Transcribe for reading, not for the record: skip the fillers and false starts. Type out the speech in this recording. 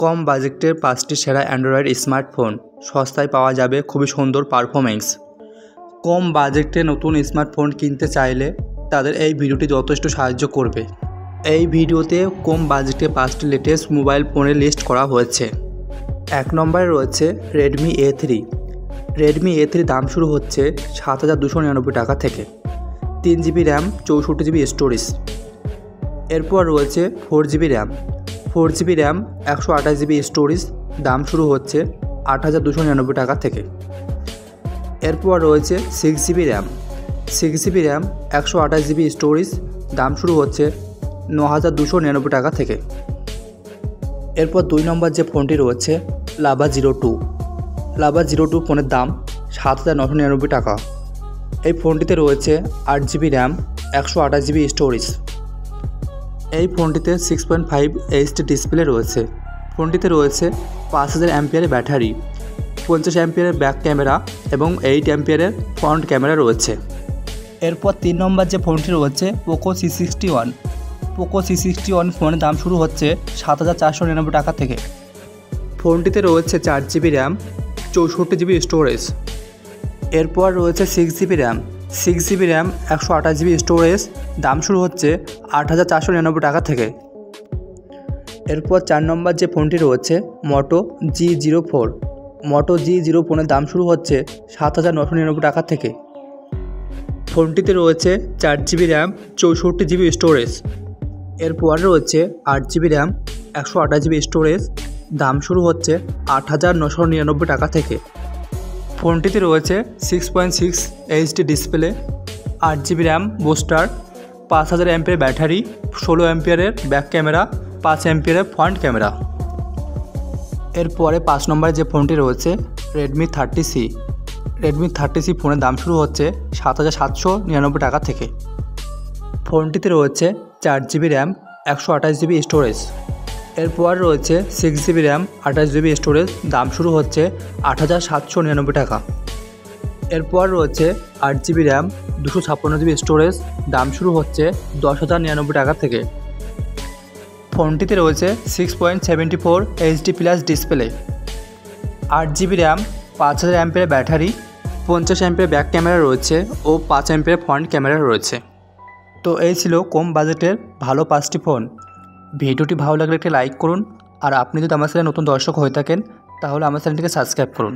কম বাজেটের 5টি সেরা অ্যান্ড্রয়েড স্মার্টফোন সস্তায় পাওয়া যাবে খুবই সুন্দর পারফরম্যান্স। কম বাজেটে নতুন স্মার্টফোন কিনতে চাইলে তাদের এই ভিডিওটি যথেষ্ট সাহায্য করবে। এই ভিডিওতে কম বাজেটে 5টি লেটেস্ট মোবাইল ফোনের লিস্ট করা হয়েছে। 1 নম্বরে রয়েছে রেডমি A3। রেডমি A3 দাম শুরু হচ্ছে 7,299 টাকা থেকে। 3GB RAM, 64GB storage. এরপর রয়েছে 4GB RAM. 4GB RAM, 128GB storage, দাম শুরু হচ্ছে 8,299 টাকা থেকে। এরপর রয়েছে 6GB RAM. 6GB RAM, 128GB storage, দাম শুরু হচ্ছে 9,299 টাকা থেকে। এরপর 2 নম্বর যে ফোনটি রয়েছে লাভা জিরো টু ফোনের দাম 7,999 টাকা। এই ফোনটিতে রয়েছে 8GB র্যাম, 128GB স্টোরেজ। এই ফোনটিতে 6.5 HD ডিসপ্লে রয়েছে। ফোনটিতে রয়েছে 5000 অ্যাম্পিয়ারের ব্যাটারি, 50 অ্যাম্পিয়ারের ব্যাক ক্যামেরা এবং 8 অ্যাম্পিয়ারের ফ্রন্ট ক্যামেরা রয়েছে। এরপর 3 নম্বর যে ফোনটি রয়েছে পোকো C61। পোকো C61 ফোনের দাম শুরু হচ্ছে 7,499 টাকা থেকে। ফোনটিতে রয়েছে 4GB র্যাম, 64GB স্টোরেজ। এরপর রয়েছে 6GB RAM. 6GB RAM, 128GB storage, দাম শুরু হচ্ছে 8,499 টাকা থেকে। এরপর 4 নম্বর যে ফোনটি রয়েছে মোটো G04। মোটো G04 ফোনের দাম শুরু হচ্ছে 7,999 টাকা থেকে। ফোনটিতে রয়েছে 4GB র্যাম, 64GB স্টোরেজ। এরপর রয়েছে 8GB র্যাম, 128GB স্টোরেজ, দাম শুরু হচ্ছে 8,999 টাকা থেকে। ফোনটিতে রয়েছে 6.6 HD display, 8GB RAM booster, 5000 ampere battery, 16 অ্যাম্পিয়ারের ব্যাক ক্যামেরা, 5 অ্যাম্পিয়ারের ফ্রন্ট ক্যামেরা। এরপরে 5 নম্বরে যে ফোনটি রয়েছে রেডমি 30C। রেডমি 30C ফোনের দাম শুরু হচ্ছে 7,799 টাকা থেকে। ফোনটিতে রয়েছে 4GB র্যাম, 128GB স্টোরেজ। এরপর রয়েছে 6GB র্যাম, 28GB স্টোরেজ, দাম শুরু হচ্ছে 8,799 টাকা। এরপর রয়েছে 8GB র্যাম, 256GB স্টোরেজ, দাম শুরু হচ্ছে 10,099 টাকা থেকে। ফোনটিতে রয়েছে 6.74 HD plus display, 8GB RAM, 5000 ampere battery, 50 ampere back camera রয়েছে ও 5 অ্যাম্পিয়ার ফ্রন্ট ক্যামেরা রয়েছে। তো এই ছিল কম বাজেটের ভালো 5টি ফোন। ভিডিওটি ভালো লাগলে একটি লাইক করুন, আর আপনি যদি আমার চ্যানেলে নতুন দর্শক হয়ে থাকেন তাহলে আমার চ্যানেলটিকে সাবস্ক্রাইব করুন।